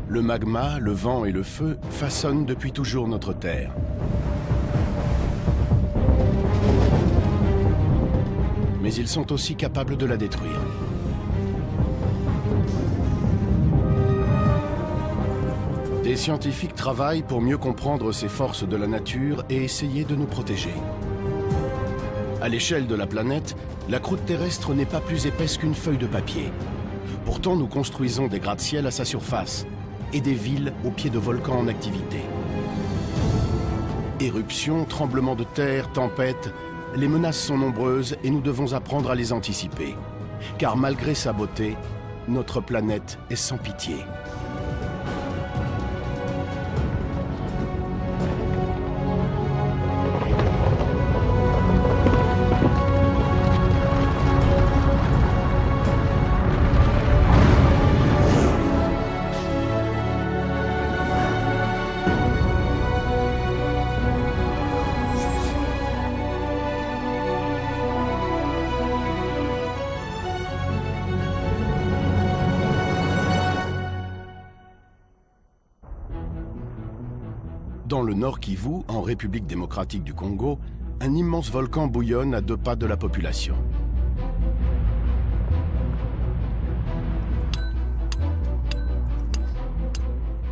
Le magma, le vent et le feu façonnent depuis toujours notre Terre. Mais ils sont aussi capables de la détruire. Des scientifiques travaillent pour mieux comprendre ces forces de la nature et essayer de nous protéger. À l'échelle de la planète, la croûte terrestre n'est pas plus épaisse qu'une feuille de papier. Pourtant, nous construisons des gratte-ciel à sa surface et des villes au pied de volcans en activité. Éruptions, tremblements de terre, tempêtes, les menaces sont nombreuses et nous devons apprendre à les anticiper. Car malgré sa beauté, notre planète est sans pitié. Dans le Nord Kivu, en République démocratique du Congo, un immense volcan bouillonne à 2 pas de la population.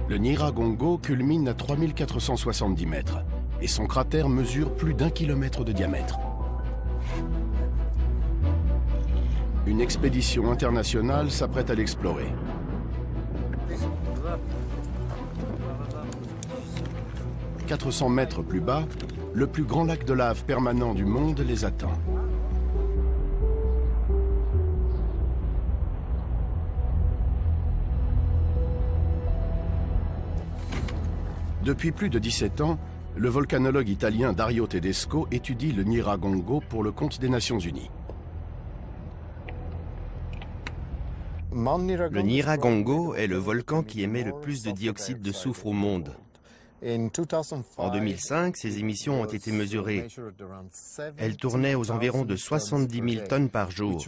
Le Nyiragongo culmine à 3470 mètres et son cratère mesure plus d'1 kilomètre de diamètre. Une expédition internationale s'apprête à l'explorer. 400 mètres plus bas, le plus grand lac de lave permanent du monde les attend. Depuis plus de 17 ans, le volcanologue italien Dario Tedesco étudie le Nyiragongo pour le compte des Nations Unies. Le Nyiragongo est le volcan qui émet le plus de dioxyde de soufre au monde. En 2005, ses émissions ont été mesurées. Elles tournaient aux environs de 70 000 tonnes par jour.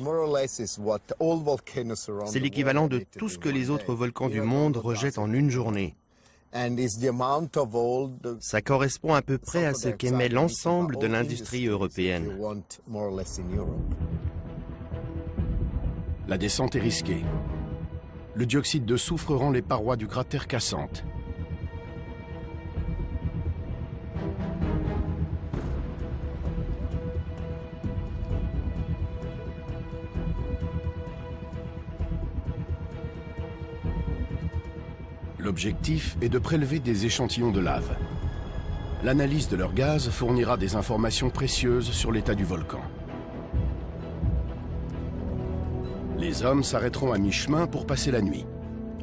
C'est l'équivalent de tout ce que les autres volcans du monde rejettent en une journée. Ça correspond à peu près à ce qu'émet l'ensemble de l'industrie européenne. La descente est risquée. Le dioxyde de soufre rend les parois du cratère cassantes. L'objectif est de prélever des échantillons de lave. L'analyse de leur gaz fournira des informations précieuses sur l'état du volcan. Les hommes s'arrêteront à mi-chemin pour passer la nuit.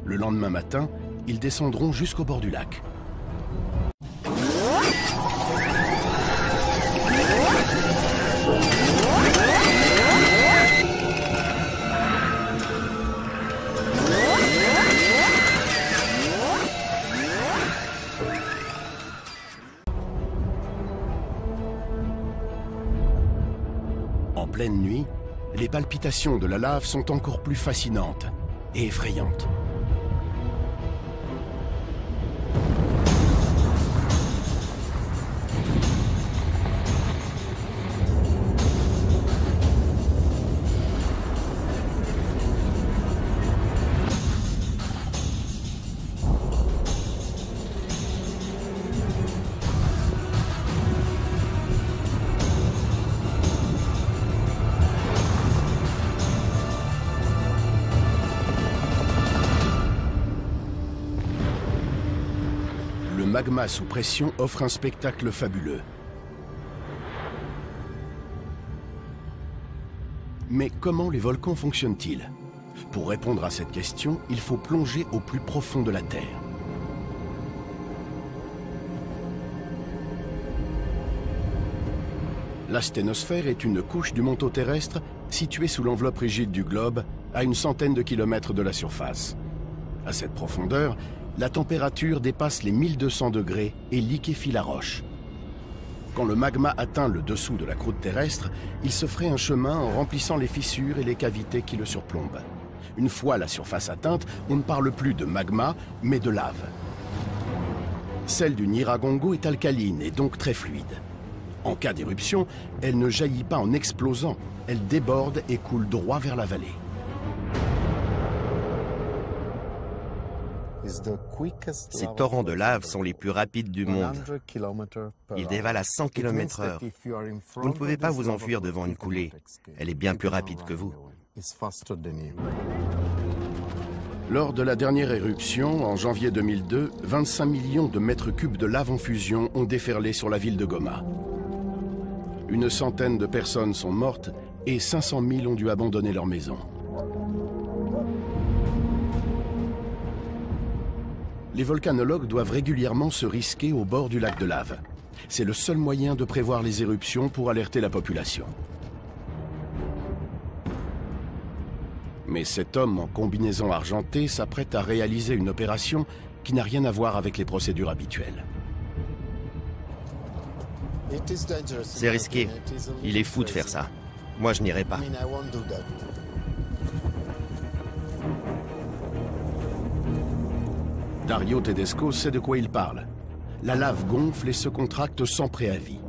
Le lendemain matin, ils descendront jusqu'au bord du lac. En pleine nuit, les palpitations de la lave sont encore plus fascinantes et effrayantes. Le magma sous pression offre un spectacle fabuleux. Mais comment les volcans fonctionnent-ils? Pour répondre à cette question, il faut plonger au plus profond de la Terre. La sténosphère est une couche du manteau terrestre située sous l'enveloppe rigide du globe, à une centaine de kilomètres de la surface. À cette profondeur, la température dépasse les 1200 degrés et liquéfie la roche. Quand le magma atteint le dessous de la croûte terrestre, il se ferait un chemin en remplissant les fissures et les cavités qui le surplombent. Une fois la surface atteinte, on ne parle plus de magma, mais de lave. Celle du Nyiragongo est alcaline et donc très fluide. En cas d'éruption, elle ne jaillit pas en explosant, elle déborde et coule droit vers la vallée. Ces torrents de lave sont les plus rapides du monde. Ils dévalent à 100 km/h. Vous ne pouvez pas vous enfuir devant une coulée. Elle est bien plus rapide que vous. Lors de la dernière éruption, en janvier 2002, 25 millions de mètres cubes de lave en fusion ont déferlé sur la ville de Goma. Une centaine de personnes sont mortes et 500 000 ont dû abandonner leur maison. Les volcanologues doivent régulièrement se risquer au bord du lac de lave. C'est le seul moyen de prévoir les éruptions pour alerter la population. Mais cet homme en combinaison argentée s'apprête à réaliser une opération qui n'a rien à voir avec les procédures habituelles. C'est risqué. Il est fou de faire ça. Moi, je n'irai pas. Dario Tedesco sait de quoi il parle. La lave gonfle et se contracte sans préavis.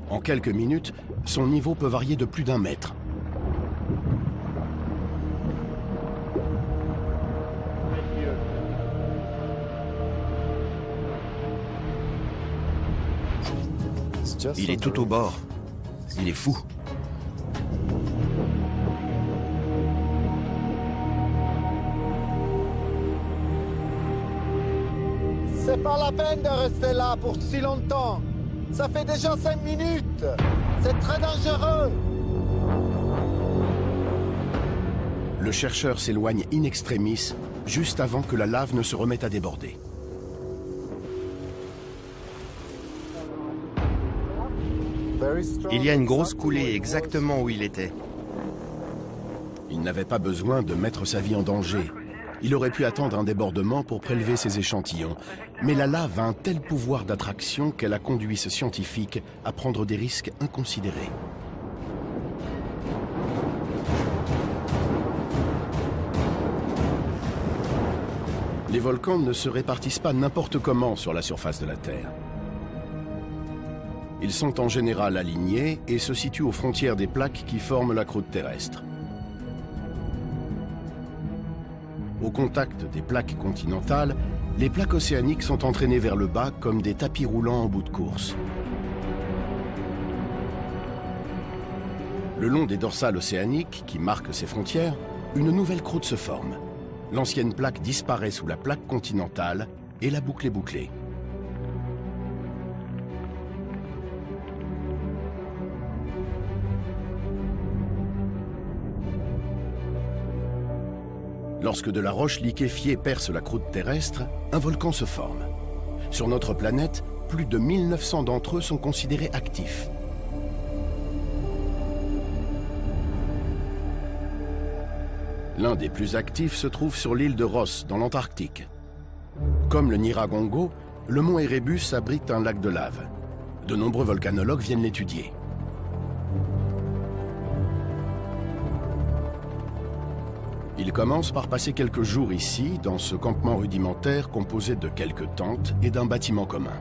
En quelques minutes, son niveau peut varier de plus d'1 mètre. Il est tout au bord. Il est fou. C'est pas la peine de rester là pour si longtemps. Ça fait déjà 5 minutes. C'est très dangereux. Le chercheur s'éloigne in extremis, juste avant que la lave ne se remette à déborder. Il y a une grosse coulée exactement où il était. Il n'avait pas besoin de mettre sa vie en danger. Il aurait pu attendre un débordement pour prélever ses échantillons. Mais la lave a un tel pouvoir d'attraction qu'elle a conduit ce scientifique à prendre des risques inconsidérés. Les volcans ne se répartissent pas n'importe comment sur la surface de la Terre. Ils sont en général alignés et se situent aux frontières des plaques qui forment la croûte terrestre. Au contact des plaques continentales, les plaques océaniques sont entraînées vers le bas comme des tapis roulants en bout de course. Le long des dorsales océaniques qui marquent ces frontières, une nouvelle croûte se forme. L'ancienne plaque disparaît sous la plaque continentale et la boucle est bouclée. Lorsque de la roche liquéfiée perce la croûte terrestre, un volcan se forme. Sur notre planète, plus de 1900 d'entre eux sont considérés actifs. L'un des plus actifs se trouve sur l'île de Ross, dans l'Antarctique. Comme le Nyiragongo, le mont Erebus abrite un lac de lave. De nombreux volcanologues viennent l'étudier. Il commence par passer quelques jours ici, dans ce campement rudimentaire composé de quelques tentes et d'un bâtiment commun.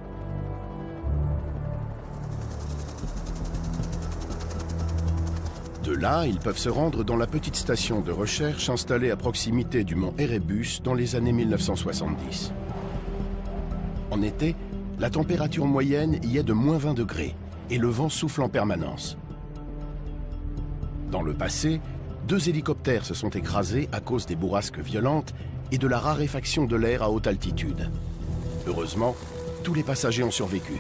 De là, ils peuvent se rendre dans la petite station de recherche installée à proximité du mont Erebus dans les années 1970. En été, la température moyenne y est de -20 degrés et le vent souffle en permanence. Dans le passé, 2 hélicoptères se sont écrasés à cause des bourrasques violentes et de la raréfaction de l'air à haute altitude. Heureusement, tous les passagers ont survécu.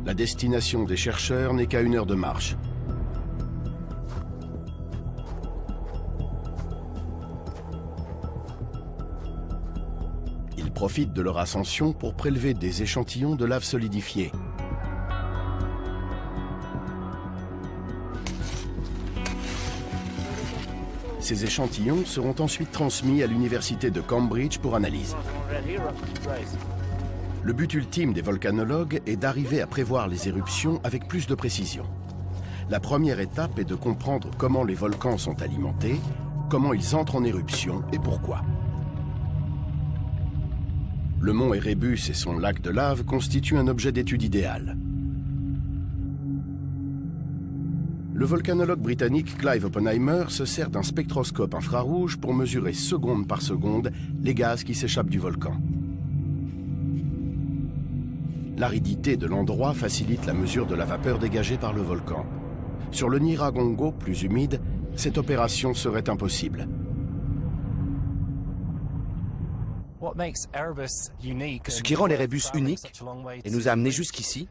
La destination des chercheurs n'est qu'à 1 heure de marche. Ils profitent de leur ascension pour prélever des échantillons de lave solidifiée. Ces échantillons seront ensuite transmis à l'université de Cambridge pour analyse. Le but ultime des volcanologues est d'arriver à prévoir les éruptions avec plus de précision. La première étape est de comprendre comment les volcans sont alimentés, comment ils entrent en éruption et pourquoi. Le mont Erebus et son lac de lave constituent un objet d'étude idéal. Le volcanologue britannique Clive Oppenheimer se sert d'un spectroscope infrarouge pour mesurer seconde par seconde les gaz qui s'échappent du volcan. L'aridité de l'endroit facilite la mesure de la vapeur dégagée par le volcan. Sur le Nyiragongo, plus humide, cette opération serait impossible. Ce qui rend l'Erebus unique et nous a amenés jusqu'ici,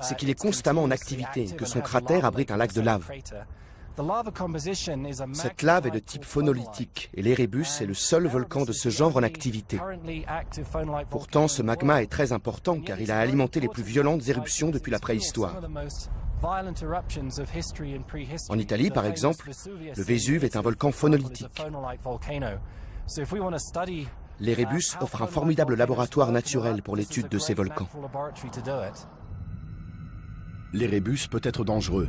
c'est qu'il est constamment en activité et que son cratère abrite un lac de lave. Cette lave est de type phonolithique et l'Erebus est le seul volcan de ce genre en activité. Pourtant, ce magma est très important car il a alimenté les plus violentes éruptions depuis la préhistoire. En Italie, par exemple, le Vésuve est un volcan phonolithique. L'Erebus offre un formidable laboratoire naturel pour l'étude de ces volcans. L'Erebus peut être dangereux.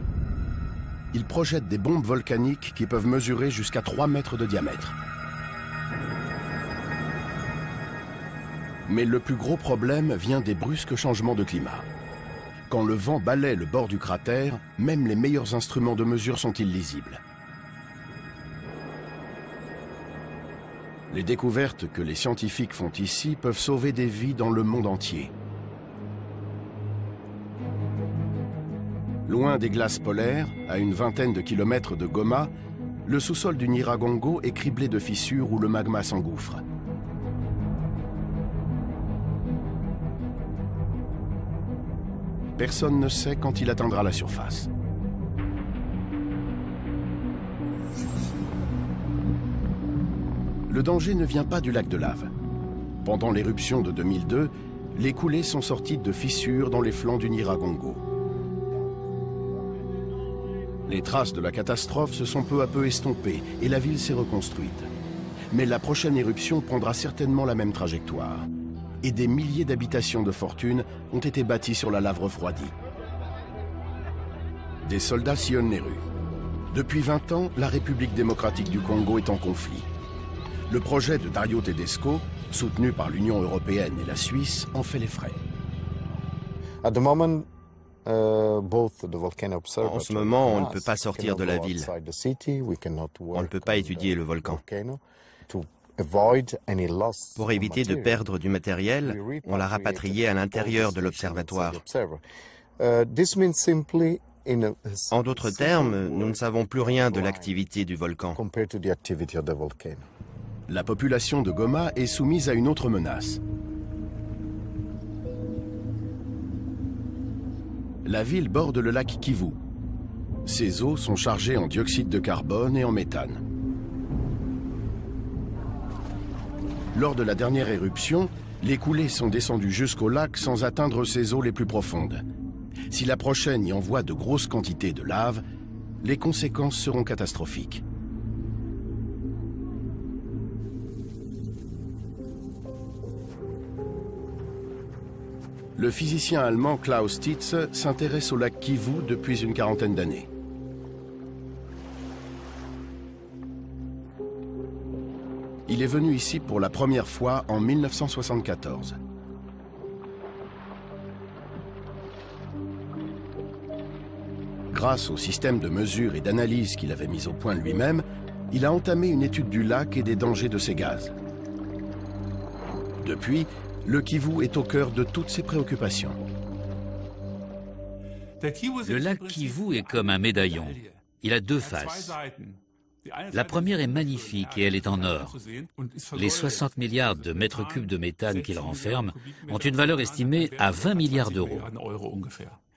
Il projette des bombes volcaniques qui peuvent mesurer jusqu'à 3 mètres de diamètre. Mais le plus gros problème vient des brusques changements de climat. Quand le vent balaie le bord du cratère, même les meilleurs instruments de mesure sont illisibles. Les découvertes que les scientifiques font ici peuvent sauver des vies dans le monde entier. Loin des glaces polaires, à une vingtaine de kilomètres de Goma, le sous-sol du Nyiragongo est criblé de fissures où le magma s'engouffre. Personne ne sait quand il atteindra la surface. Le danger ne vient pas du lac de lave. Pendant l'éruption de 2002, les coulées sont sorties de fissures dans les flancs du Nyiragongo. Les traces de la catastrophe se sont peu à peu estompées et la ville s'est reconstruite. Mais la prochaine éruption prendra certainement la même trajectoire. Et des milliers d'habitations de fortune ont été bâties sur la lave refroidie. Des soldats sillonnent les rues. Depuis 20 ans, la République démocratique du Congo est en conflit. Le projet de Dario Tedesco, soutenu par l'Union européenne et la Suisse, en fait les frais. En ce moment, on ne peut pas sortir de la ville. On ne peut pas étudier le volcan. Pour éviter de perdre du matériel, on l'a rapatrié à l'intérieur de l'observatoire. En d'autres termes, nous ne savons plus rien de l'activité du volcan. La population de Goma est soumise à une autre menace. La ville borde le lac Kivu. Ses eaux sont chargées en dioxyde de carbone et en méthane. Lors de la dernière éruption, les coulées sont descendues jusqu'au lac sans atteindre ses eaux les plus profondes. Si la prochaine y envoie de grosses quantités de lave, les conséquences seront catastrophiques. Le physicien allemand Klaus Titz s'intéresse au lac Kivu depuis une quarantaine d'années. Il est venu ici pour la première fois en 1974. Grâce au système de mesure et d'analyse qu'il avait mis au point lui-même, il a entamé une étude du lac et des dangers de ces gaz. Depuis, le Kivu est au cœur de toutes ses préoccupations. Le lac Kivu est comme un médaillon. Il a deux faces. La première est magnifique et elle est en or. Les 60 milliards de mètres cubes de méthane qu'il renferme ont une valeur estimée à 20 milliards d'euros.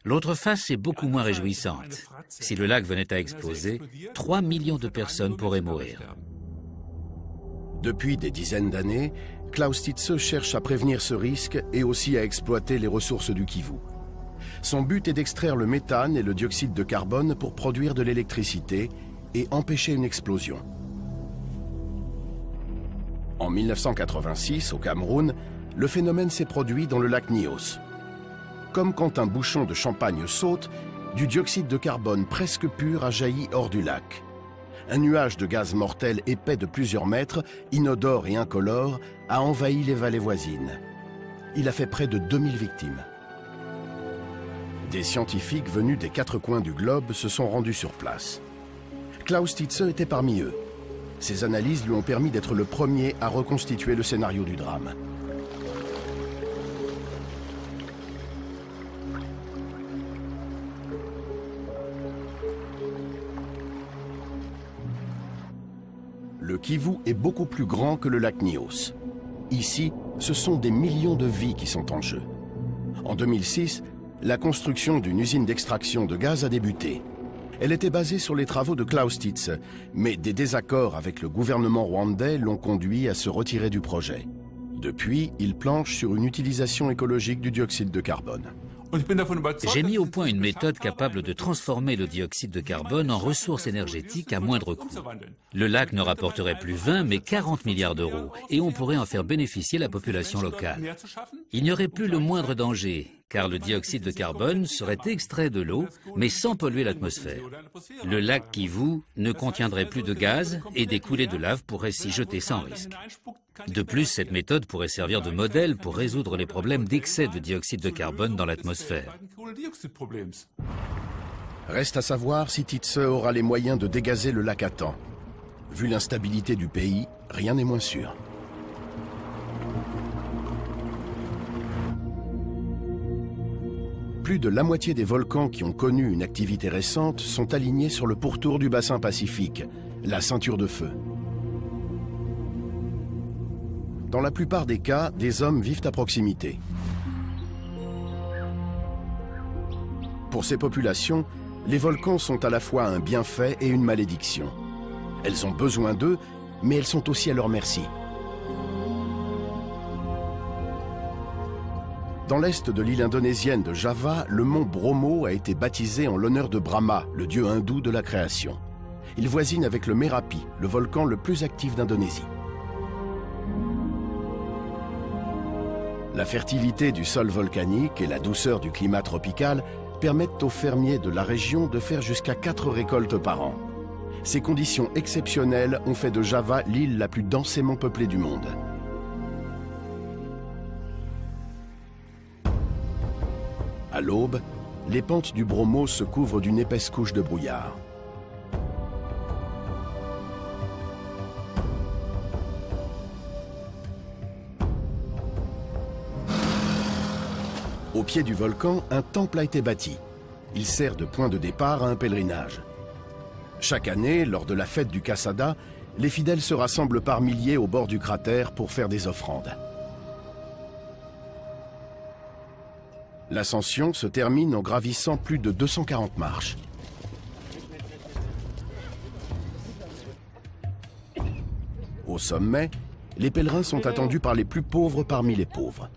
L'autre face est beaucoup moins réjouissante. Si le lac venait à exploser, 3 millions de personnes pourraient mourir. Depuis des dizaines d'années, Klaus Titz cherche à prévenir ce risque et aussi à exploiter les ressources du Kivu. Son but est d'extraire le méthane et le dioxyde de carbone pour produire de l'électricité et empêcher une explosion. En 1986, au Cameroun, le phénomène s'est produit dans le lac Nyos. Comme quand un bouchon de champagne saute, du dioxyde de carbone presque pur a jailli hors du lac. Un nuage de gaz mortel épais de plusieurs mètres, inodore et incolore, a envahi les vallées voisines. Il a fait près de 2000 victimes. Des scientifiques venus des 4 coins du globe se sont rendus sur place. Klaus Titze était parmi eux. Ses analyses lui ont permis d'être le premier à reconstituer le scénario du drame. Le Kivu est beaucoup plus grand que le lac Nyos. Ici, ce sont des millions de vies qui sont en jeu. En 2006, la construction d'une usine d'extraction de gaz a débuté. Elle était basée sur les travaux de Klaus Titze, mais des désaccords avec le gouvernement rwandais l'ont conduit à se retirer du projet. Depuis, il planche sur une utilisation écologique du dioxyde de carbone. J'ai mis au point une méthode capable de transformer le dioxyde de carbone en ressource énergétique à moindre coût. Le lac ne rapporterait plus 20 mais 40 milliards d'euros et on pourrait en faire bénéficier la population locale. Il n'y aurait plus le moindre danger car le dioxyde de carbone serait extrait de l'eau mais sans polluer l'atmosphère. Le lac Kivu ne contiendrait plus de gaz et des coulées de lave pourraient s'y jeter sans risque. De plus, cette méthode pourrait servir de modèle pour résoudre les problèmes d'excès de dioxyde de carbone dans l'atmosphère. Reste à savoir si Titze aura les moyens de dégazer le lac à temps. Vu l'instabilité du pays, rien n'est moins sûr. Plus de la moitié des volcans qui ont connu une activité récente sont alignés sur le pourtour du bassin Pacifique, la ceinture de feu. Dans la plupart des cas, des hommes vivent à proximité. Pour ces populations, les volcans sont à la fois un bienfait et une malédiction. Elles ont besoin d'eux, mais elles sont aussi à leur merci. Dans l'est de l'île indonésienne de Java, le mont Bromo a été baptisé en l'honneur de Brahma, le dieu hindou de la création. Il voisine avec le Merapi, le volcan le plus actif d'Indonésie. La fertilité du sol volcanique et la douceur du climat tropical permettent aux fermiers de la région de faire jusqu'à 4 récoltes par an. Ces conditions exceptionnelles ont fait de Java l'île la plus densément peuplée du monde. À l'aube, les pentes du Bromo se couvrent d'une épaisse couche de brouillard. Au pied du volcan, un temple a été bâti. Il sert de point de départ à un pèlerinage. Chaque année, lors de la fête du Kasada, les fidèles se rassemblent par milliers au bord du cratère pour faire des offrandes. L'ascension se termine en gravissant plus de 240 marches. Au sommet, les pèlerins sont attendus par les plus pauvres parmi les pauvres.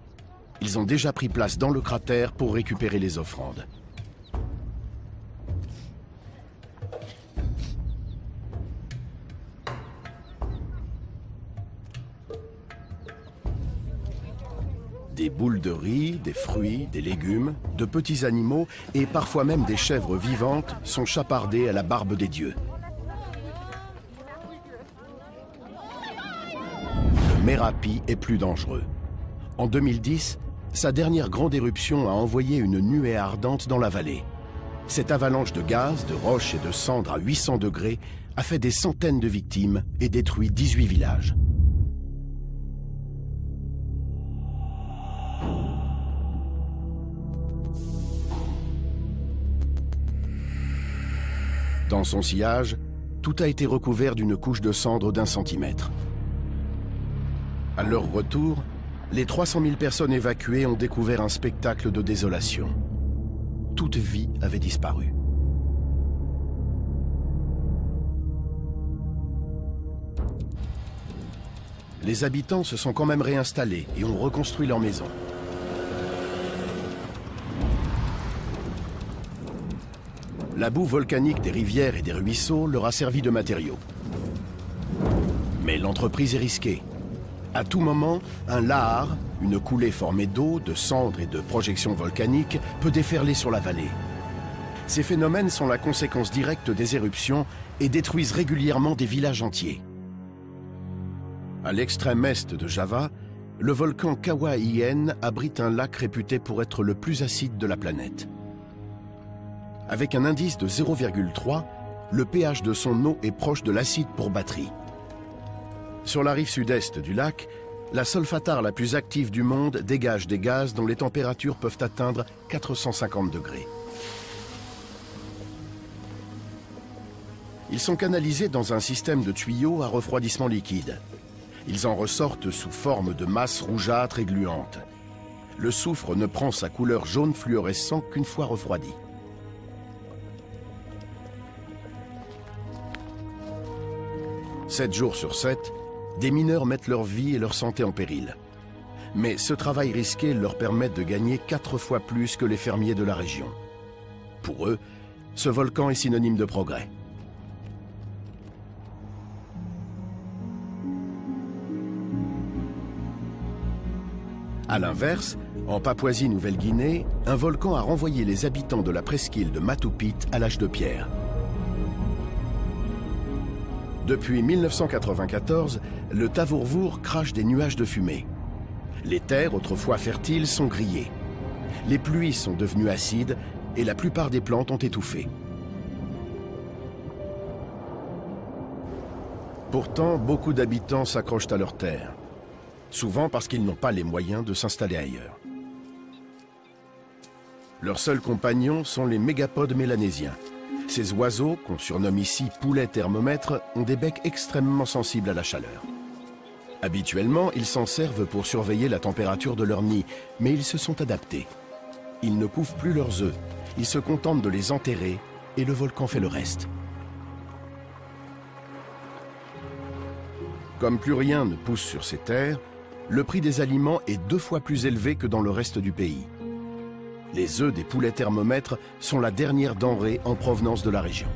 Ils ont déjà pris place dans le cratère pour récupérer les offrandes. Des boules de riz, des fruits, des légumes, de petits animaux et parfois même des chèvres vivantes sont chapardées à la barbe des dieux. Le Merapi est plus dangereux. En 2010, sa dernière grande éruption a envoyé une nuée ardente dans la vallée. Cette avalanche de gaz, de roches et de cendres à 800 degrés a fait des centaines de victimes et détruit 18 villages. Dans son sillage, tout a été recouvert d'une couche de cendres d'1 centimètre. À leur retour, les 300 000 personnes évacuées ont découvert un spectacle de désolation. Toute vie avait disparu. Les habitants se sont quand même réinstallés et ont reconstruit leurs maisons. La boue volcanique des rivières et des ruisseaux leur a servi de matériau. Mais l'entreprise est risquée. À tout moment, un lahar, une coulée formée d'eau, de cendres et de projections volcaniques, peut déferler sur la vallée. Ces phénomènes sont la conséquence directe des éruptions et détruisent régulièrement des villages entiers. À l'extrême est de Java, le volcan Kawah Ijen abrite un lac réputé pour être le plus acide de la planète. Avec un indice de 0,3, le pH de son eau est proche de l'acide pour batterie. Sur la rive sud-est du lac, la solfatare la plus active du monde dégage des gaz dont les températures peuvent atteindre 450 degrés. Ils sont canalisés dans un système de tuyaux à refroidissement liquide. Ils en ressortent sous forme de masses rougeâtres et gluantes. Le soufre ne prend sa couleur jaune fluorescent qu'une fois refroidi. Sept jours sur 7, des mineurs mettent leur vie et leur santé en péril. Mais ce travail risqué leur permet de gagner 4 fois plus que les fermiers de la région. Pour eux, ce volcan est synonyme de progrès. À l'inverse, en Papouasie-Nouvelle-Guinée, un volcan a renvoyé les habitants de la presqu'île de Matupit à l'âge de pierre. Depuis 1994, le Tavourvour crache des nuages de fumée. Les terres, autrefois fertiles, sont grillées. Les pluies sont devenues acides et la plupart des plantes ont étouffé. Pourtant, beaucoup d'habitants s'accrochent à leurs terres. Souvent parce qu'ils n'ont pas les moyens de s'installer ailleurs. Leurs seuls compagnons sont les mégapodes mélanésiens. Ces oiseaux, qu'on surnomme ici poulets thermomètres, ont des becs extrêmement sensibles à la chaleur. Habituellement, ils s'en servent pour surveiller la température de leur nid, mais ils se sont adaptés. Ils ne couvent plus leurs œufs, ils se contentent de les enterrer et le volcan fait le reste. Comme plus rien ne pousse sur ces terres, le prix des aliments est 2 fois plus élevé que dans le reste du pays. Les œufs des poulets thermomètres sont la dernière denrée en provenance de la région.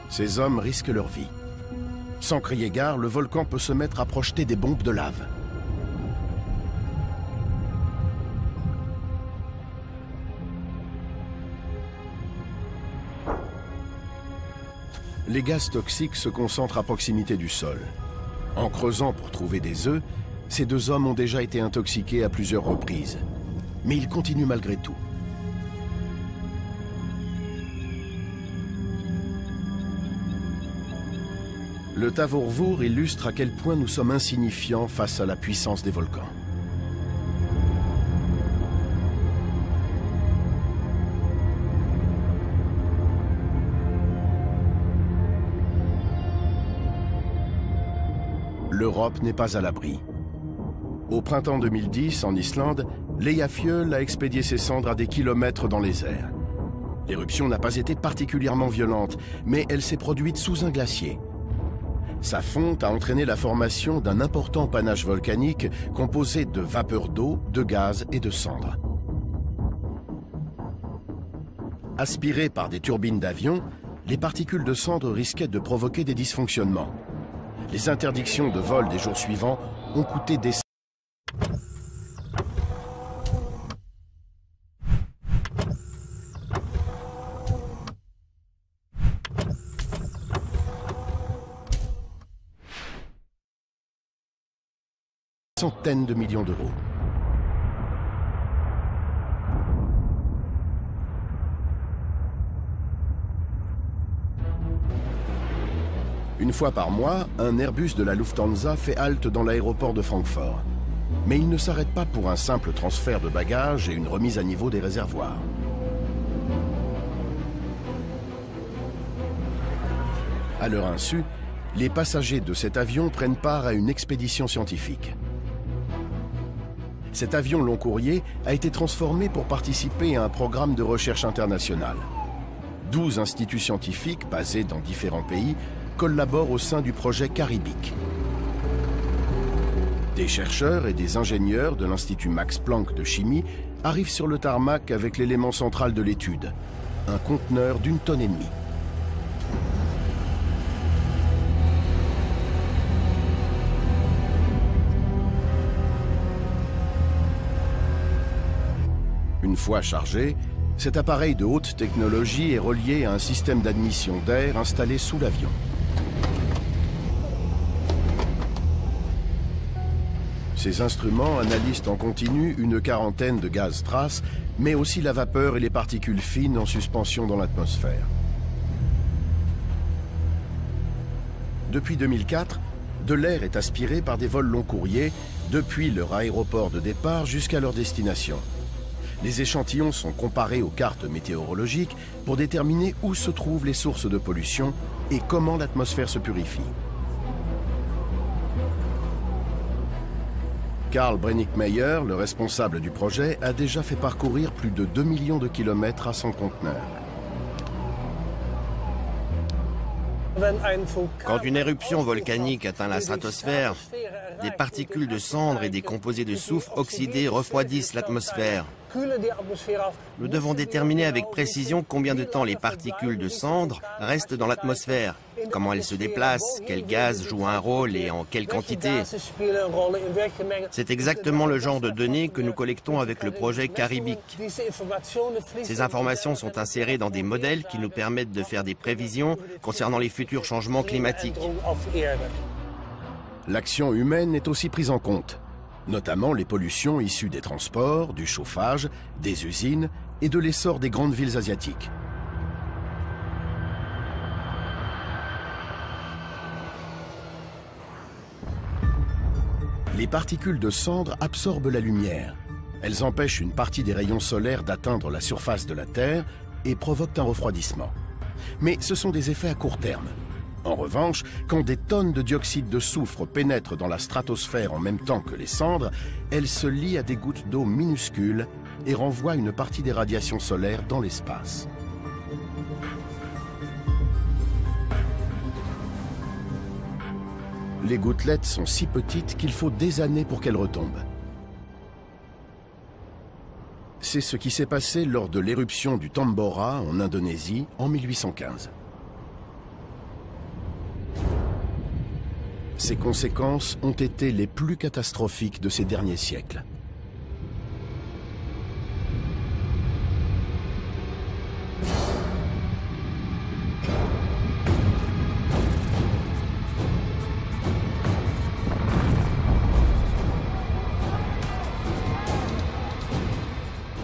Ces hommes risquent leur vie. Sans crier gare, le volcan peut se mettre à projeter des bombes de lave. Les gaz toxiques se concentrent à proximité du sol. En creusant pour trouver des œufs, ces 2 hommes ont déjà été intoxiqués à plusieurs reprises. Mais ils continuent malgré tout. Le Tavourvour illustre à quel point nous sommes insignifiants face à la puissance des volcans. L'Europe n'est pas à l'abri. Au printemps 2010, en Islande, l'Eyjafjöll a expédié ses cendres à des kilomètres dans les airs. L'éruption n'a pas été particulièrement violente, mais elle s'est produite sous un glacier. Sa fonte a entraîné la formation d'un important panache volcanique composé de vapeur d'eau, de gaz et de cendres. Aspirées par des turbines d'avion, les particules de cendres risquaient de provoquer des dysfonctionnements. Les interdictions de vol des jours suivants ont coûté des centaines de millions d'euros. Une fois par mois, un Airbus de la Lufthansa fait halte dans l'aéroport de Francfort. Mais il ne s'arrête pas pour un simple transfert de bagages et une remise à niveau des réservoirs. À leur insu, les passagers de cet avion prennent part à une expédition scientifique. Cet avion long courrier a été transformé pour participer à un programme de recherche internationale. 12 instituts scientifiques basés dans différents pays collaborent au sein du projet Caribique. Des chercheurs et des ingénieurs de l'Institut Max Planck de chimie arrivent sur le tarmac avec l'élément central de l'étude, un conteneur d'1,5 tonne. Une fois chargé, cet appareil de haute technologie est relié à un système d'admission d'air installé sous l'avion. Ces instruments analysent en continu une quarantaine de gaz traces, mais aussi la vapeur et les particules fines en suspension dans l'atmosphère. Depuis 2004, de l'air est aspiré par des vols long courriers depuis leur aéroport de départ jusqu'à leur destination. Les échantillons sont comparés aux cartes météorologiques pour déterminer où se trouvent les sources de pollution et comment l'atmosphère se purifie. Karl Brennickmeyer, le responsable du projet, a déjà fait parcourir plus de 2 millions de kilomètres à son conteneur. Quand une éruption volcanique atteint la stratosphère, des particules de cendres et des composés de soufre oxydés refroidissent l'atmosphère. Nous devons déterminer avec précision combien de temps les particules de cendres restent dans l'atmosphère, comment elles se déplacent, quel gaz joue un rôle et en quelle quantité. C'est exactement le genre de données que nous collectons avec le projet Caribic. Ces informations sont insérées dans des modèles qui nous permettent de faire des prévisions concernant les futurs changements climatiques. L'action humaine est aussi prise en compte, notamment les pollutions issues des transports, du chauffage, des usines et de l'essor des grandes villes asiatiques. Les particules de cendres absorbent la lumière. Elles empêchent une partie des rayons solaires d'atteindre la surface de la Terre et provoquent un refroidissement. Mais ce sont des effets à court terme. En revanche, quand des tonnes de dioxyde de soufre pénètrent dans la stratosphère en même temps que les cendres, elles se lient à des gouttes d'eau minuscules et renvoient une partie des radiations solaires dans l'espace. Les gouttelettes sont si petites qu'il faut des années pour qu'elles retombent. C'est ce qui s'est passé lors de l'éruption du Tambora en Indonésie en 1815. Ses conséquences ont été les plus catastrophiques de ces derniers siècles.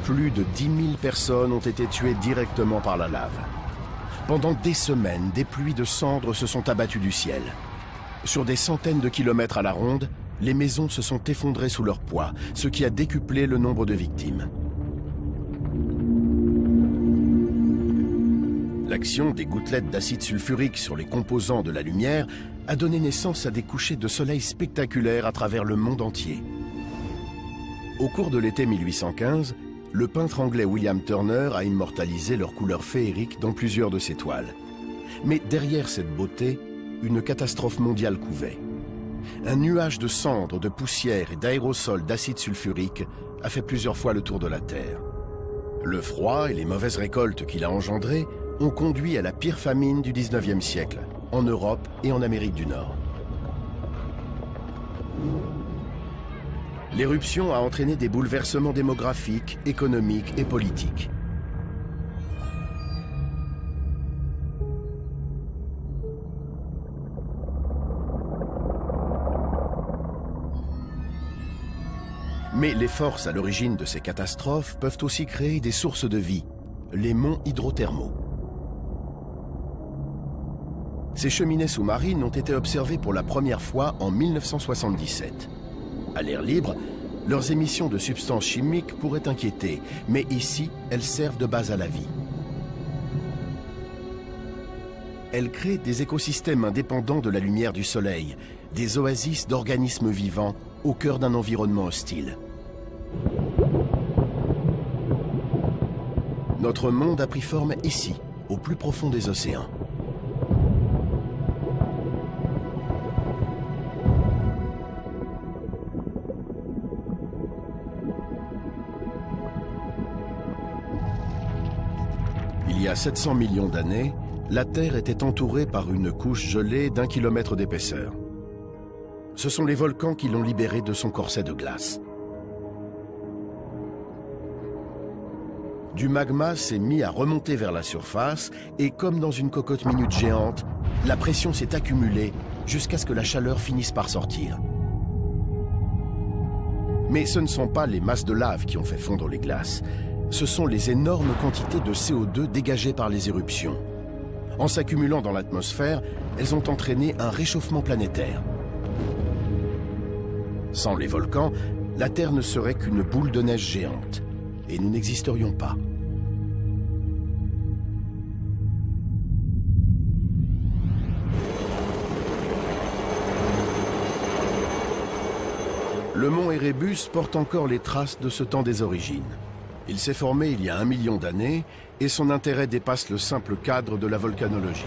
Plus de 10 000 personnes ont été tuées directement par la lave. Pendant des semaines, des pluies de cendres se sont abattues du ciel. Sur des centaines de kilomètres à la ronde, les maisons se sont effondrées sous leur poids, ce qui a décuplé le nombre de victimes. L'action des gouttelettes d'acide sulfurique sur les composants de la lumière a donné naissance à des couchers de soleil spectaculaires à travers le monde entier. Au cours de l'été 1815, le peintre anglais William Turner a immortalisé leur couleur féerique dans plusieurs de ses toiles. Mais derrière cette beauté, une catastrophe mondiale couvait. Un nuage de cendres, de poussière et d'aérosols d'acide sulfurique a fait plusieurs fois le tour de la Terre. Le froid et les mauvaises récoltes qu'il a engendrées ont conduit à la pire famine du 19e siècle, en Europe et en Amérique du Nord. L'éruption a entraîné des bouleversements démographiques, économiques et politiques. Mais les forces à l'origine de ces catastrophes peuvent aussi créer des sources de vie, les monts hydrothermaux. Ces cheminées sous-marines ont été observées pour la première fois en 1977. À l'air libre, leurs émissions de substances chimiques pourraient inquiéter, mais ici, elles servent de base à la vie. Elles créent des écosystèmes indépendants de la lumière du soleil, des oasis d'organismes vivants au cœur d'un environnement hostile. Notre monde a pris forme ici, au plus profond des océans. Il y a 700 millions d'années, la Terre était entourée par une couche gelée d'1 kilomètre d'épaisseur. Ce sont les volcans qui l'ont libérée de son corset de glace. du magma s'est mis à remonter vers la surface et comme dans une cocotte minute géante, la pression s'est accumulée jusqu'à ce que la chaleur finisse par sortir. Mais ce ne sont pas les masses de lave qui ont fait fondre les glaces. Ce sont les énormes quantités de CO2 dégagées par les éruptions. En s'accumulant dans l'atmosphère, elles ont entraîné un réchauffement planétaire. Sans les volcans, la Terre ne serait qu'une boule de neige géante. Et nous n'existerions pas. Le mont Erebus porte encore les traces de ce temps des origines. Il s'est formé il y a 1 million d'années et son intérêt dépasse le simple cadre de la volcanologie.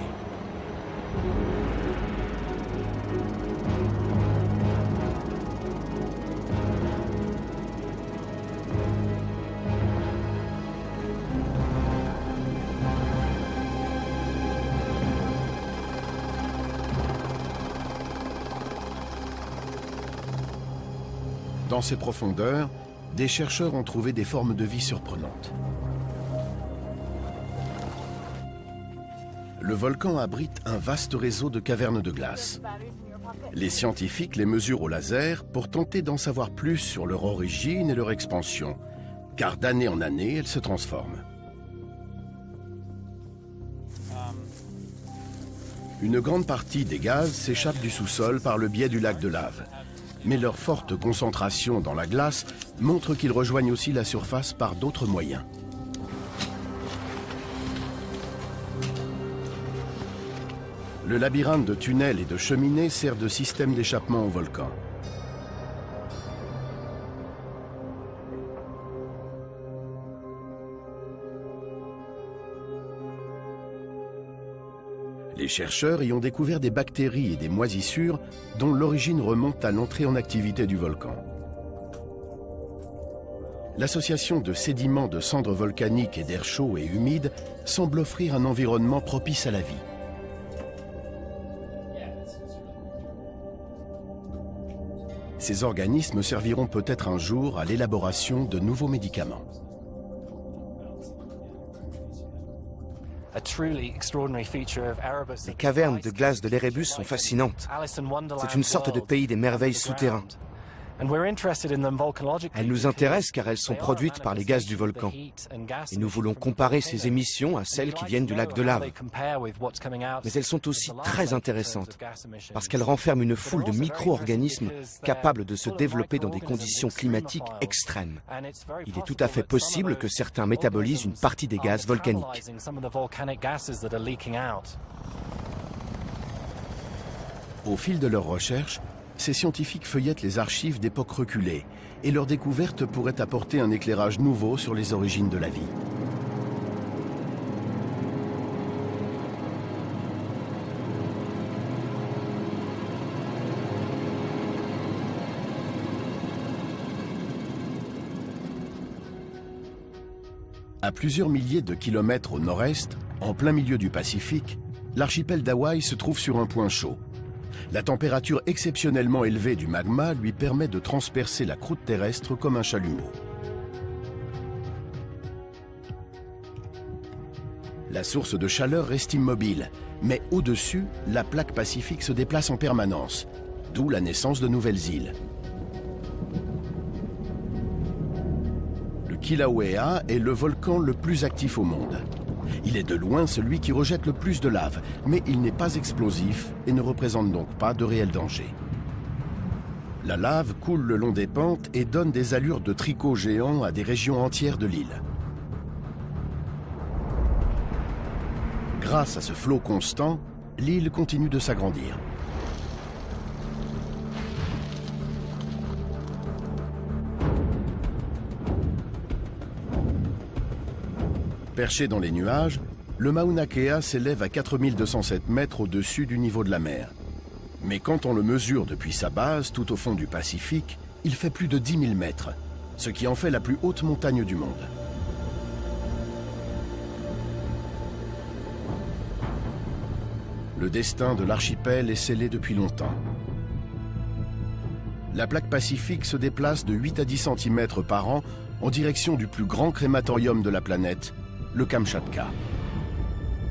Dans ses profondeurs, des chercheurs ont trouvé des formes de vie surprenantes. Le volcan abrite un vaste réseau de cavernes de glace. Les scientifiques les mesurent au laser pour tenter d'en savoir plus sur leur origine et leur expansion, car d'année en année, elles se transforment. Une grande partie des gaz s'échappe du sous-sol par le biais du lac de lave. Mais leur forte concentration dans la glace montre qu'ils rejoignent aussi la surface par d'autres moyens. Le labyrinthe de tunnels et de cheminées sert de système d'échappement au volcan. Les chercheurs y ont découvert des bactéries et des moisissures dont l'origine remonte à l'entrée en activité du volcan. L'association de sédiments de cendres volcaniques et d'air chaud et humide semble offrir un environnement propice à la vie. Ces organismes serviront peut-être un jour à l'élaboration de nouveaux médicaments. Les cavernes de glace de l'Erebus sont fascinantes. C'est une sorte de pays des merveilles souterrains. Elles nous intéressent car elles sont produites par les gaz du volcan. Et nous voulons comparer ces émissions à celles qui viennent du lac de lave. Mais elles sont aussi très intéressantes parce qu'elles renferment une foule de micro-organismes capables de se développer dans des conditions climatiques extrêmes. Il est tout à fait possible que certains métabolisent une partie des gaz volcaniques. Au fil de leurs recherches, ces scientifiques feuillettent les archives d'époques reculées et leur découverte pourrait apporter un éclairage nouveau sur les origines de la vie. À plusieurs milliers de kilomètres au nord-est, en plein milieu du Pacifique, l'archipel d'Hawaï se trouve sur un point chaud. La température exceptionnellement élevée du magma lui permet de transpercer la croûte terrestre comme un chalumeau. La source de chaleur reste immobile, mais au-dessus, la plaque pacifique se déplace en permanence, d'où la naissance de nouvelles îles. Le Kilauea est le volcan le plus actif au monde. Il est de loin celui qui rejette le plus de lave, mais il n'est pas explosif et ne représente donc pas de réel danger. La lave coule le long des pentes et donne des allures de tricot géant à des régions entières de l'île. Grâce à ce flot constant, l'île continue de s'agrandir. Perché dans les nuages, le Mauna Kea s'élève à 4207 mètres au-dessus du niveau de la mer. Mais quand on le mesure depuis sa base, tout au fond du Pacifique, il fait plus de 10 000 mètres, ce qui en fait la plus haute montagne du monde. Le destin de l'archipel est scellé depuis longtemps. la plaque pacifique se déplace de 8 à 10 cm par an en direction du plus grand crématorium de la planète, le Kamchatka.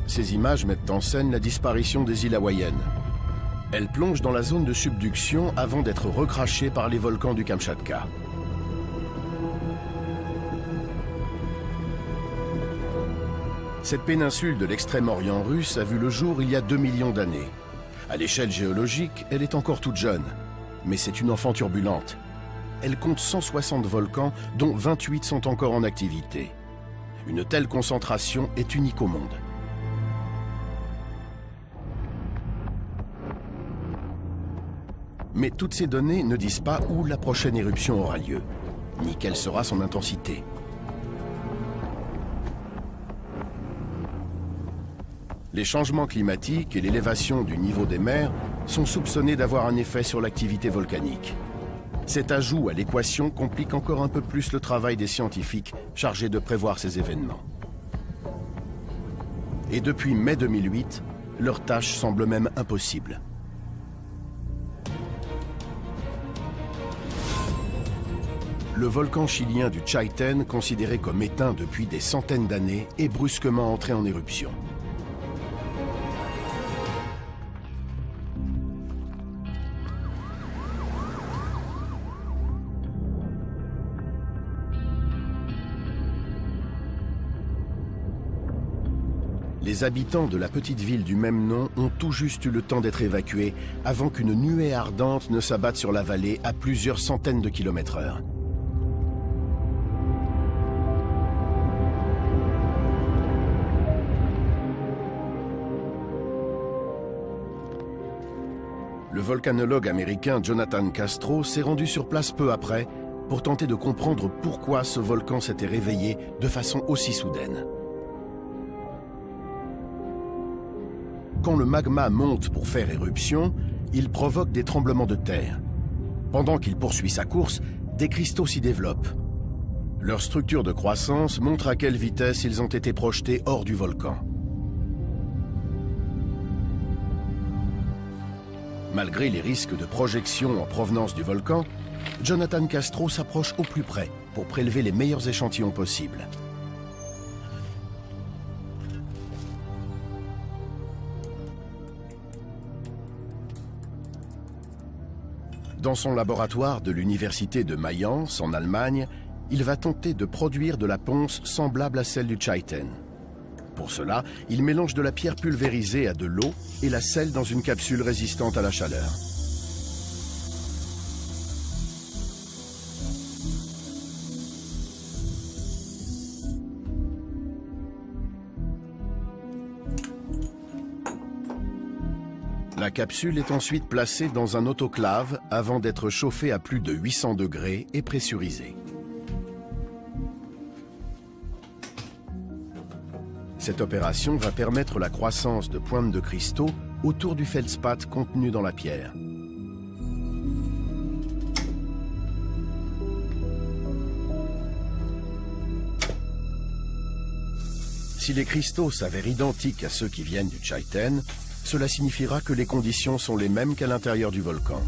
Ces images mettent en scène la disparition des îles hawaïennes. Elles plongent dans la zone de subduction avant d'être recrachées par les volcans du Kamchatka. Cette péninsule de l'extrême-orient russe a vu le jour il y a 2 millions d'années. À l'échelle géologique, elle est encore toute jeune, mais c'est une enfant turbulente. Elle compte 160 volcans, dont 28 sont encore en activité. Une telle concentration est unique au monde. Mais toutes ces données ne disent pas où la prochaine éruption aura lieu, ni quelle sera son intensité. Les changements climatiques et l'élévation du niveau des mers sont soupçonnés d'avoir un effet sur l'activité volcanique. Cet ajout à l'équation complique encore un peu plus le travail des scientifiques chargés de prévoir ces événements. Et depuis mai 2008, leur tâche semble même impossible. Le volcan chilien du Chaiten, considéré comme éteint depuis des centaines d'années, est brusquement entré en éruption. Les habitants de la petite ville du même nom ont tout juste eu le temps d'être évacués avant qu'une nuée ardente ne s'abatte sur la vallée à plusieurs centaines de km/h. Le volcanologue américain Jonathan Castro s'est rendu sur place peu après pour tenter de comprendre pourquoi ce volcan s'était réveillé de façon aussi soudaine. Quand le magma monte pour faire éruption, il provoque des tremblements de terre. Pendant qu'il poursuit sa course, des cristaux s'y développent. Leur structure de croissance montre à quelle vitesse ils ont été projetés hors du volcan. Malgré les risques de projection en provenance du volcan, Jonathan Castro s'approche au plus près pour prélever les meilleurs échantillons possibles. Dans son laboratoire de l'université de Mayence, en Allemagne, il va tenter de produire de la ponce semblable à celle du Chaiten. Pour cela, il mélange de la pierre pulvérisée à de l'eau et la scelle dans une capsule résistante à la chaleur. La capsule est ensuite placée dans un autoclave avant d'être chauffée à plus de 800 degrés et pressurisée. Cette opération va permettre la croissance de pointes de cristaux autour du feldspath contenu dans la pierre. Si les cristaux s'avèrent identiques à ceux qui viennent du Chaiten, cela signifiera que les conditions sont les mêmes qu'à l'intérieur du volcan.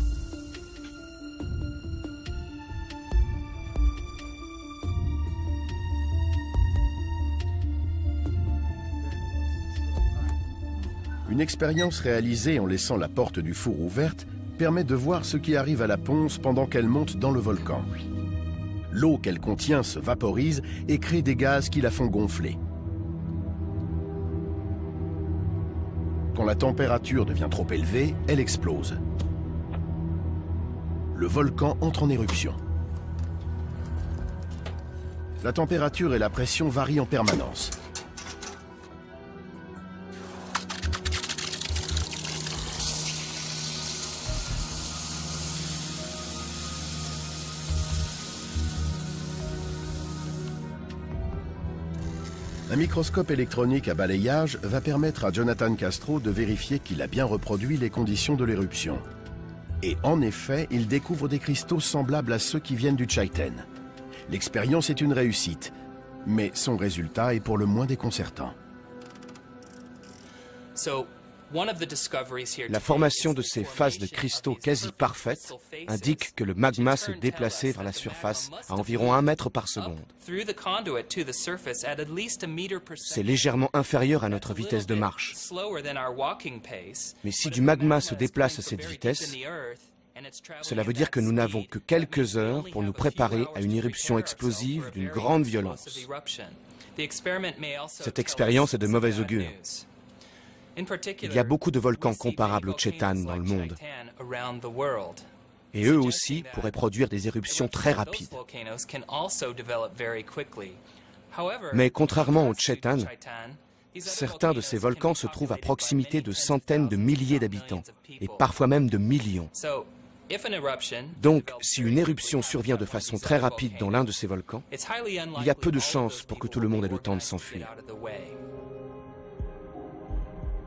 Une expérience réalisée en laissant la porte du four ouverte permet de voir ce qui arrive à la ponce pendant qu'elle monte dans le volcan. L'eau qu'elle contient se vaporise et crée des gaz qui la font gonfler. Quand la température devient trop élevée, elle explose. Le volcan entre en éruption. La température et la pression varient en permanence. Un microscope électronique à balayage va permettre à Jonathan Castro de vérifier qu'il a bien reproduit les conditions de l'éruption. Et en effet, il découvre des cristaux semblables à ceux qui viennent du Chaiten. L'expérience est une réussite, mais son résultat est pour le moins déconcertant. La formation de ces phases de cristaux quasi parfaites indique que le magma s'est déplacé vers la surface à environ 1 mètre par seconde. C'est légèrement inférieur à notre vitesse de marche. Mais si du magma se déplace à cette vitesse, cela veut dire que nous n'avons que quelques heures pour nous préparer à une éruption explosive d'une grande violence. Cette expérience est de mauvais augure. Il y a beaucoup de volcans comparables au Chetan dans le monde. Et eux aussi pourraient produire des éruptions très rapides. Mais contrairement au Chetan, certains de ces volcans se trouvent à proximité de centaines de milliers d'habitants, et parfois même de millions. Donc, si une éruption survient de façon très rapide dans l'un de ces volcans, il y a peu de chances pour que tout le monde ait le temps de s'enfuir.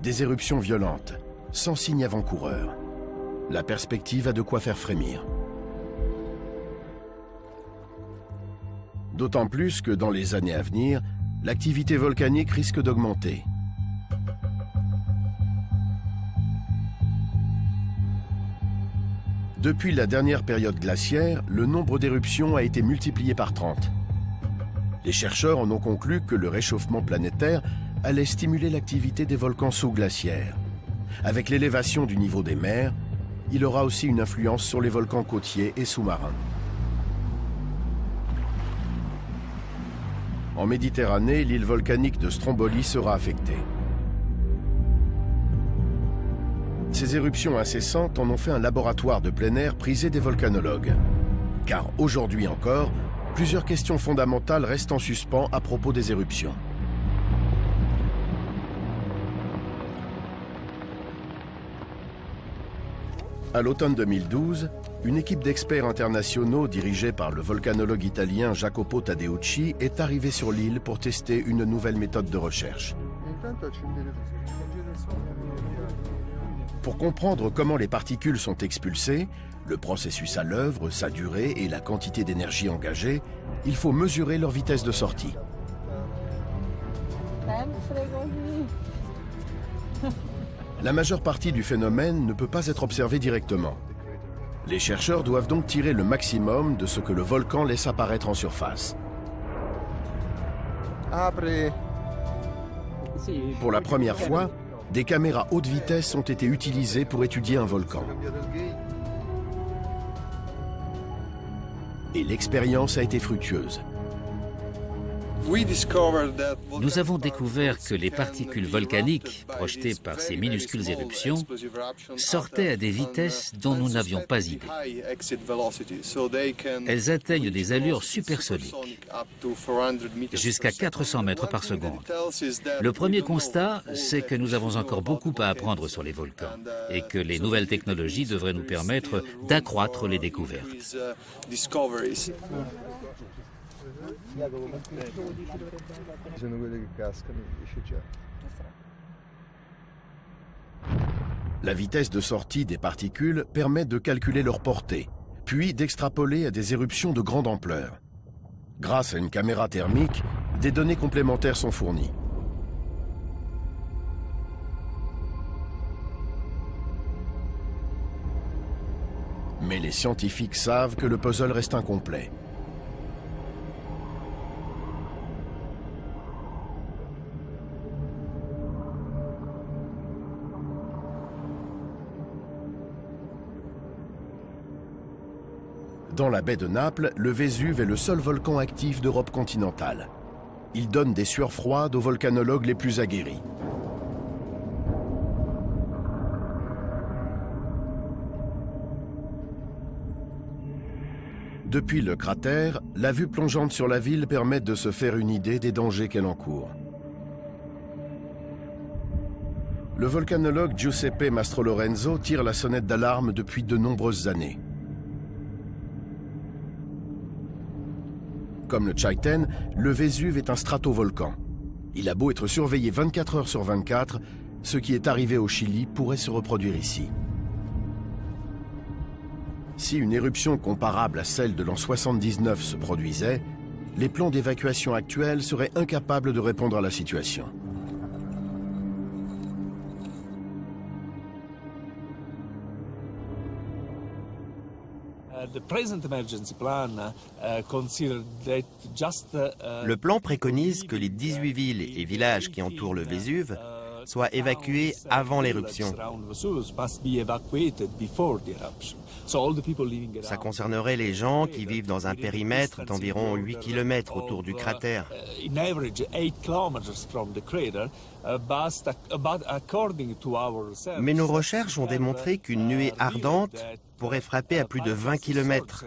Des éruptions violentes, sans signe avant-coureur. La perspective a de quoi faire frémir. D'autant plus que dans les années à venir, l'activité volcanique risque d'augmenter. Depuis la dernière période glaciaire, le nombre d'éruptions a été multiplié par 30. Les chercheurs en ont conclu que le réchauffement planétaire allait stimuler l'activité des volcans sous-glaciaires. Avec l'élévation du niveau des mers, il aura aussi une influence sur les volcans côtiers et sous-marins. En Méditerranée, l'île volcanique de Stromboli sera affectée. Ces éruptions incessantes en ont fait un laboratoire de plein air prisé des volcanologues. Car aujourd'hui encore, plusieurs questions fondamentales restent en suspens à propos des éruptions. À l'automne 2012, une équipe d'experts internationaux dirigée par le volcanologue italien Jacopo Taddeucci est arrivée sur l'île pour tester une nouvelle méthode de recherche. Pour comprendre comment les particules sont expulsées, le processus à l'œuvre, sa durée et la quantité d'énergie engagée, il faut mesurer leur vitesse de sortie. La majeure partie du phénomène ne peut pas être observée directement. Les chercheurs doivent donc tirer le maximum de ce que le volcan laisse apparaître en surface. Pour la première fois, des caméras haute vitesse ont été utilisées pour étudier un volcan. Et l'expérience a été fructueuse. Nous avons découvert que les particules volcaniques, projetées par ces minuscules éruptions, sortaient à des vitesses dont nous n'avions pas idée. Elles atteignent des allures supersoniques, jusqu'à 400 mètres par seconde. Le premier constat, c'est que nous avons encore beaucoup à apprendre sur les volcans et que les nouvelles technologies devraient nous permettre d'accroître les découvertes. La vitesse de sortie des particules permet de calculer leur portée, puis d'extrapoler à des éruptions de grande ampleur. Grâce à une caméra thermique, des données complémentaires sont fournies. Mais les scientifiques savent que le puzzle reste incomplet. Dans la baie de Naples, le Vésuve est le seul volcan actif d'Europe continentale. Il donne des sueurs froides aux volcanologues les plus aguerris. Depuis le cratère, la vue plongeante sur la ville permet de se faire une idée des dangers qu'elle encourt. Le volcanologue Giuseppe Mastrolorenzo tire la sonnette d'alarme depuis de nombreuses années. Comme le Chaiten, le Vésuve est un stratovolcan. Il a beau être surveillé 24 heures sur 24, ce qui est arrivé au Chili pourrait se reproduire ici. Si une éruption comparable à celle de l'an 79 se produisait, les plans d'évacuation actuels seraient incapables de répondre à la situation. Le plan préconise que les 18 villes et villages qui entourent le Vésuve soient évacués avant l'éruption. Ça concernerait les gens qui vivent dans un périmètre d'environ 8 km autour du cratère. Mais nos recherches ont démontré qu'une nuée ardente pourrait frapper à plus de 20 km.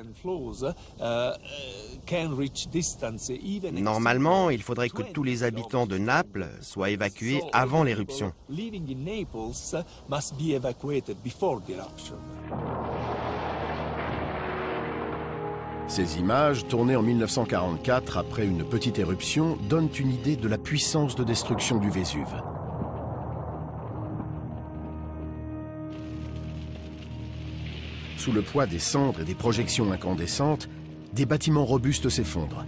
Normalement, il faudrait que tous les habitants de Naples soient évacués avant l'éruption. Ces images, tournées en 1944 après une petite éruption, donnent une idée de la puissance de destruction du Vésuve. Sous le poids des cendres et des projections incandescentes, des bâtiments robustes s'effondrent.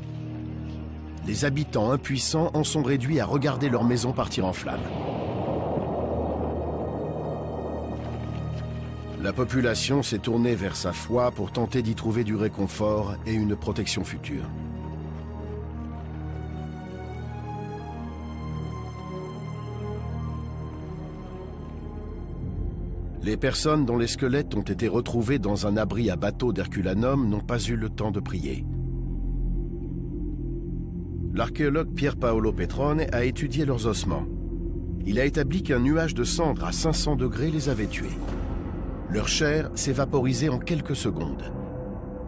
Les habitants impuissants en sont réduits à regarder leur maison partir en flammes. La population s'est tournée vers sa foi pour tenter d'y trouver du réconfort et une protection future. Les personnes dont les squelettes ont été retrouvés dans un abri à bateau d'Herculanum n'ont pas eu le temps de prier. L'archéologue Pier Paolo Petrone a étudié leurs ossements. Il a établi qu'un nuage de cendres à 500 degrés les avait tués. Leur chair s'est vaporisée en quelques secondes.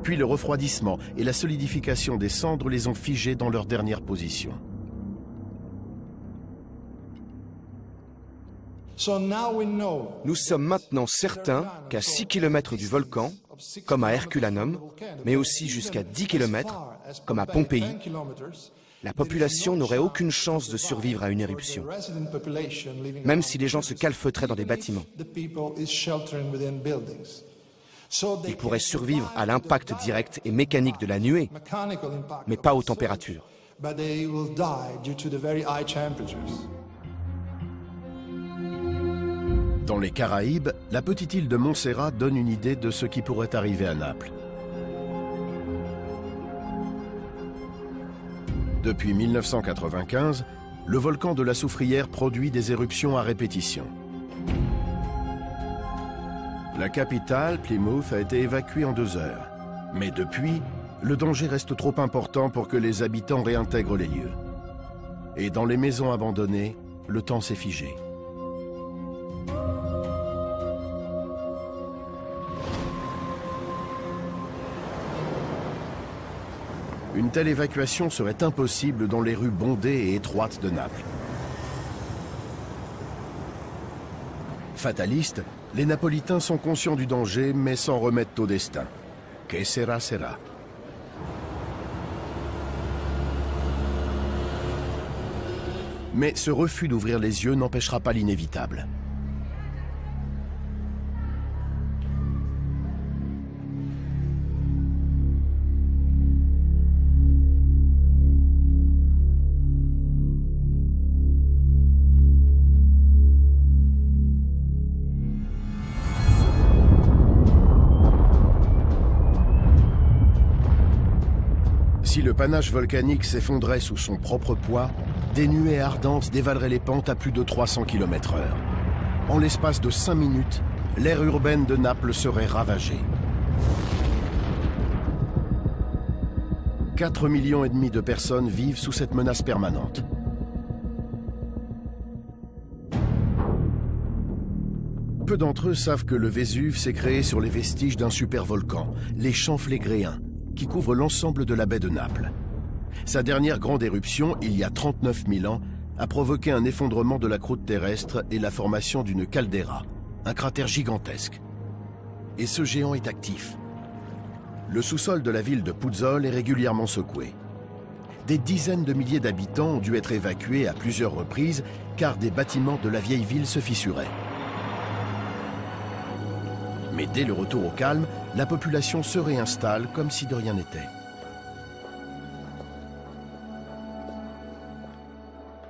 Puis le refroidissement et la solidification des cendres les ont figés dans leur dernière position. Nous sommes maintenant certains qu'à 6 km du volcan, comme à Herculanum, mais aussi jusqu'à 10 km, comme à Pompéi, la population n'aurait aucune chance de survivre à une éruption, même si les gens se calfeutraient dans des bâtiments. Ils pourraient survivre à l'impact direct et mécanique de la nuée, mais pas aux températures. Dans les Caraïbes, la petite île de Montserrat donne une idée de ce qui pourrait arriver à Naples. Depuis 1995, le volcan de la Soufrière produit des éruptions à répétition. La capitale, Plymouth, a été évacuée en 2 heures. Mais depuis, le danger reste trop important pour que les habitants réintègrent les lieux. Et dans les maisons abandonnées, le temps s'est figé. Une telle évacuation serait impossible dans les rues bondées et étroites de Naples. Fatalistes, les Napolitains sont conscients du danger, mais s'en remettent au destin. Que sera, sera. Mais ce refus d'ouvrir les yeux n'empêchera pas l'inévitable. Si le panache volcanique s'effondrait sous son propre poids, des nuées ardentes dévaleraient les pentes à plus de 300 km/h. En l'espace de 5 minutes, l'aire urbaine de Naples serait ravagée. 4,5 millions de personnes vivent sous cette menace permanente. Peu d'entre eux savent que le Vésuve s'est créé sur les vestiges d'un supervolcan, les champs Phlegréens, qui couvre l'ensemble de la baie de Naples. Sa dernière grande éruption, il y a 39 000 ans, a provoqué un effondrement de la croûte terrestre et la formation d'une caldeira, un cratère gigantesque. Et ce géant est actif. Le sous-sol de la ville de Puzzol est régulièrement secoué. Des dizaines de milliers d'habitants ont dû être évacués à plusieurs reprises car des bâtiments de la vieille ville se fissuraient. Mais dès le retour au calme, la population se réinstalle comme si de rien n'était.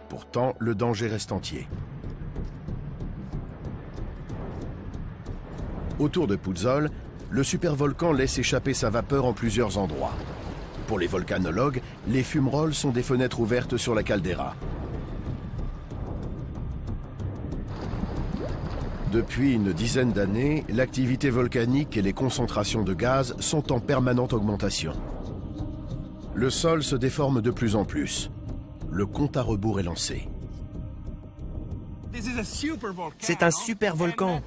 Pourtant, le danger reste entier. Autour de Puzzol, le supervolcan laisse échapper sa vapeur en plusieurs endroits. Pour les volcanologues, les fumerolles sont des fenêtres ouvertes sur la caldeira. Depuis une dizaine d'années, l'activité volcanique et les concentrations de gaz sont en permanente augmentation. Le sol se déforme de plus en plus. Le compte à rebours est lancé. C'est un super volcan.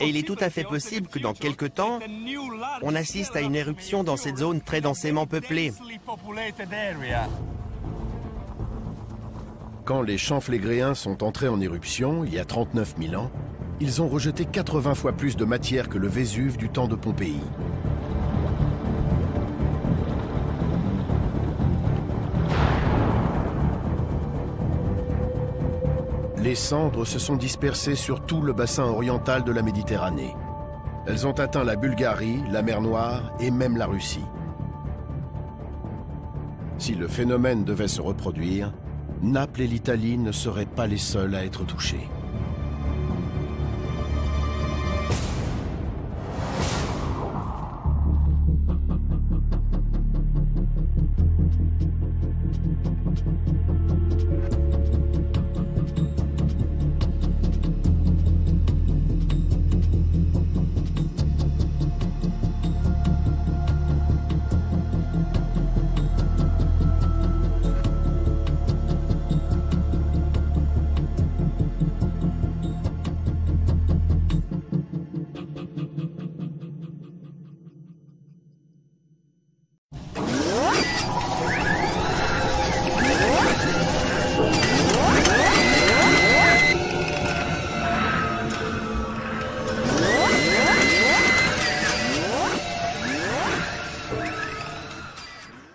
Et il est tout à fait possible que dans quelque temps, on assiste à une éruption dans cette zone très densément peuplée. Quand les champs flégréens sont entrés en éruption, il y a 39 000 ans, ils ont rejeté 80 fois plus de matière que le Vésuve du temps de Pompéi. Les cendres se sont dispersées sur tout le bassin oriental de la Méditerranée. Elles ont atteint la Bulgarie, la mer Noire et même la Russie. Si le phénomène devait se reproduire, Naples et l'Italie ne seraient pas les seuls à être touchés.